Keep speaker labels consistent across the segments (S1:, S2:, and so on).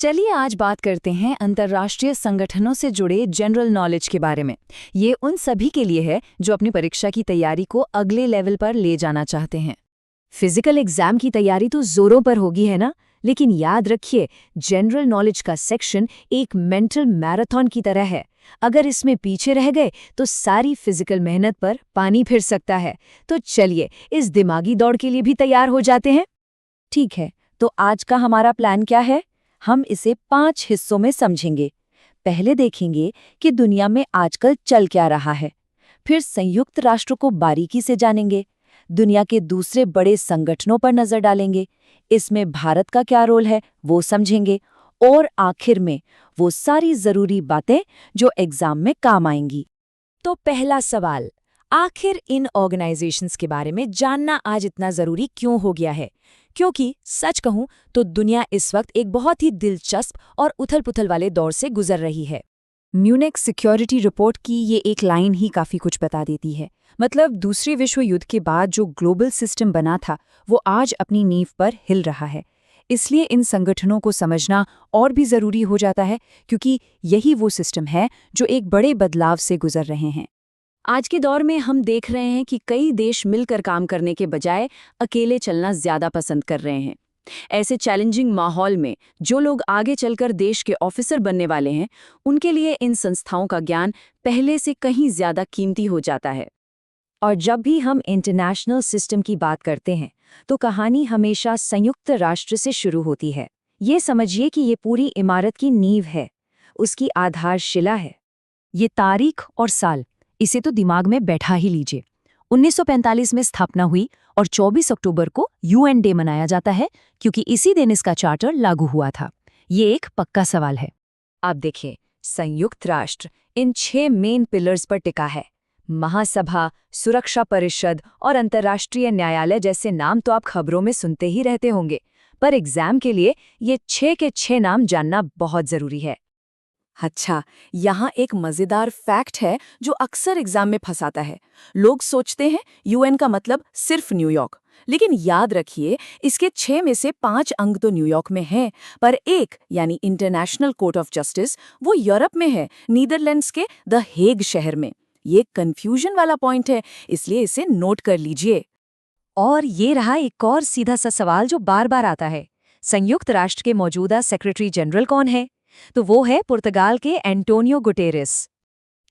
S1: चलिए आज बात करते हैं अंतर्राष्ट्रीय संगठनों से जुड़े जनरल नॉलेज के बारे में। ये उन सभी के लिए है जो अपनी परीक्षा की तैयारी को अगले लेवल पर ले जाना चाहते हैं। फिजिकल एग्जाम की तैयारी तो जोरों पर होगी है ना, लेकिन याद रखिए जनरल नॉलेज का सेक्शन एक मेंटल मैराथन की तरह है। अगर इसमें पीछे रह गए तो सारी फिजिकल मेहनत पर पानी फिर सकता है। तो चलिए इस दिमागी दौड़ के लिए भी तैयार हो जाते हैं। ठीक है, तो आज का हमारा प्लान क्या है? हम इसे 5 हिस्सों में समझेंगे। पहले देखेंगे कि दुनिया में आजकल चल क्या रहा है। फिर संयुक्त राष्ट्र को बारीकी से जानेंगे। दुनिया के दूसरे बड़े संगठनों पर नजर डालेंगे। इसमें भारत का क्या रोल है वो समझेंगे। और आखिर में वो सारी जरूरी बातें जो एग्जाम में काम आएंगी। तो पहला सवाल, आखिर इन ऑर्गेनाइजेशंस के बारे में जानना आज इतना जरूरी क्यों हो गया है? क्योंकि सच कहूं तो दुनिया इस वक्त एक बहुत ही दिलचस्प और उथल-पुथल वाले दौर से गुजर रही है। म्यूनिख सिक्योरिटी रिपोर्ट की ये एक लाइन ही काफी कुछ बता देती है। मतलब दूसरे विश्व युद्ध के बाद जो ग्लोबल सिस्टम बना था वो आज अपनी नींव पर हिल रहा है। इसलिए इन संगठनों को समझना और भी जरूरी हो जाता है, क्योंकि यही वो सिस्टम है जो एक बड़े बदलाव से गुजर रहे हैं। आज के दौर में हम देख रहे हैं कि कई देश मिलकर काम करने के बजाय अकेले चलना ज्यादा पसंद कर रहे हैं। ऐसे चैलेंजिंग माहौल में जो लोग आगे चलकर देश के ऑफिसर बनने वाले हैं, उनके लिए इन संस्थाओं का ज्ञान पहले से कहीं ज्यादा कीमती हो जाता है। और जब भी हम इंटरनेशनल सिस्टम की बात करते हैं तो कहानी हमेशा संयुक्त राष्ट्र से शुरू होती है। ये समझिए कि ये पूरी इमारत की नींव है, उसकी आधारशिला है। ये तारीख और साल, इसे तो दिमाग में बैठा ही लीजिए। 1945 में स्थापना हुई और 24 अक्टूबर को यूएन डे मनाया जाता है, क्योंकि इसी दिन इसका चार्टर लागू हुआ था। ये एक पक्का सवाल है। अब देखिए, संयुक्त राष्ट्र इन 6 मेन पिलर्स पर टिका है। महासभा, सुरक्षा परिषद और अंतर्राष्ट्रीय न्यायालय जैसे नाम तो आप खबरों में सुनते ही रहते होंगे, पर एग्जाम के लिए ये 6 के 6 नाम जानना बहुत जरूरी है। अच्छा, यहाँ एक मजेदार फैक्ट है जो अक्सर एग्जाम में फंसाता है। लोग सोचते हैं यूएन का मतलब सिर्फ न्यूयॉर्क, लेकिन याद रखिए इसके 6 में से 5 अंग तो न्यूयॉर्क में हैं, पर एक यानी इंटरनेशनल कोर्ट ऑफ जस्टिस वो यूरोप में है, नीदरलैंड्स के द हेग शहर में। ये कंफ्यूजन वाला पॉइंट है, इसलिए इसे नोट कर लीजिए। और ये रहा एक और सीधा सा सवाल जो बार बार आता है, संयुक्त राष्ट्र के मौजूदा सेक्रेटरी जनरल कौन है? तो वो है पुर्तगाल के एंटोनियो गुटेरेस।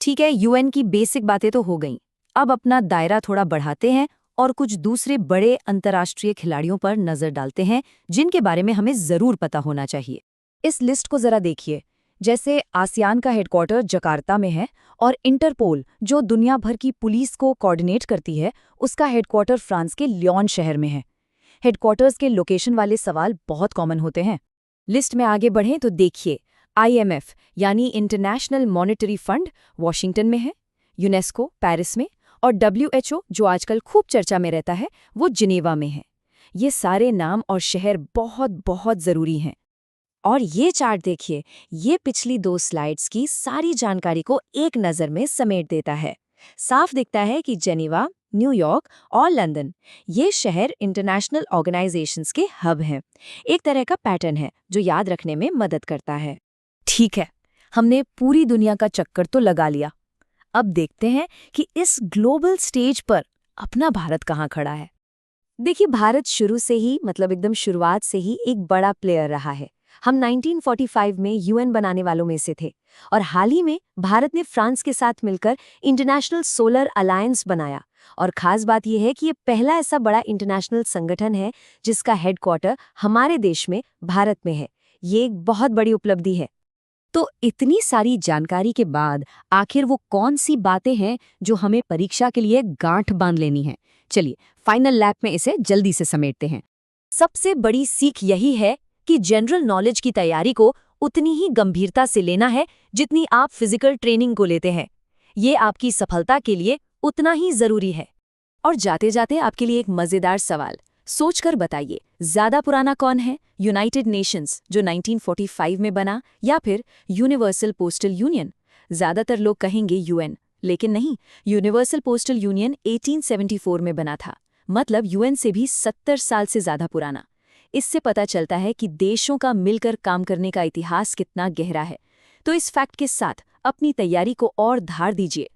S1: ठीक है, यूएन की बेसिक बातें तो हो गईं। अब अपना दायरा थोड़ा बढ़ाते हैं और कुछ दूसरे बड़े अंतर्राष्ट्रीय खिलाड़ियों पर नजर डालते हैं जिनके बारे में हमें जरूर पता होना चाहिए। इस लिस्ट को जरा देखिए। जैसे आसियान का हेडक्वार्टर जकार्ता में है और इंटरपोल जो दुनिया भर की पुलिस को कोऑर्डिनेट करती है, उसका हेडक्वार्टर फ्रांस के लियोन शहर में है। हेडक्वार्टर्स के लोकेशन वाले सवाल बहुत कॉमन होते हैं। लिस्ट में आगे बढ़ें तो देखिए, IMF यानी इंटरनेशनल मॉनेटरी फंड वॉशिंगटन में है, यूनेस्को पेरिस में और WHO जो आजकल खूब चर्चा में रहता है वो जिनेवा में है। ये सारे नाम और शहर बहुत बहुत ज़रूरी हैं। और ये चार्ट देखिए, ये पिछली 2 स्लाइड्स की सारी जानकारी को एक नज़र में समेट देता है। साफ दिखता है कि जिनेवा, न्यूयॉर्क और लंदन ये शहर इंटरनेशनल ऑर्गेनाइजेशंस के हब हैं। एक तरह का पैटर्न है जो याद रखने में मदद करता है। ठीक है, हमने पूरी दुनिया का चक्कर तो लगा लिया। अब देखते हैं कि इस ग्लोबल स्टेज पर अपना भारत कहाँ खड़ा है। देखिए, भारत शुरू से ही एकदम शुरुआत से ही एक बड़ा प्लेयर रहा है। हम 1945 में यूएन बनाने वालों में से थे और हाल ही में भारत ने फ्रांस के साथ मिलकर इंटरनेशनल सोलर अलायंस बनाया। और खास बात यह है कि ये पहला ऐसा बड़ा इंटरनेशनल संगठन है जिसका हेडक्वार्टर हमारे देश में भारत में है। ये एक बहुत बड़ी उपलब्धि है। तो इतनी सारी जानकारी के बाद आखिर वो कौन सी बातें हैं जो हमें परीक्षा के लिए गांठ बांध लेनी है? चलिए फाइनल लैप में इसे जल्दी से समेटते हैं। सबसे बड़ी सीख यही है कि जनरल नॉलेज की तैयारी को उतनी ही गंभीरता से लेना है जितनी आप फिजिकल ट्रेनिंग को लेते हैं। ये आपकी सफलता के लिए उतना ही जरूरी है। और जाते जाते आपके लिए एक मजेदार सवाल, सोचकर बताइए, ज्यादा पुराना कौन है, यूनाइटेड नेशंस जो 1945 में बना या फिर यूनिवर्सल पोस्टल यूनियन? ज्यादातर लोग कहेंगे यूएन, लेकिन नहीं, यूनिवर्सल पोस्टल यूनियन 1874 में बना था। मतलब यूएन से भी 70 साल से ज्यादा पुराना। इससे पता चलता है कि देशों का मिलकर काम करने का इतिहास कितना गहरा है। तो इस फैक्ट के साथ अपनी तैयारी को और धार दीजिए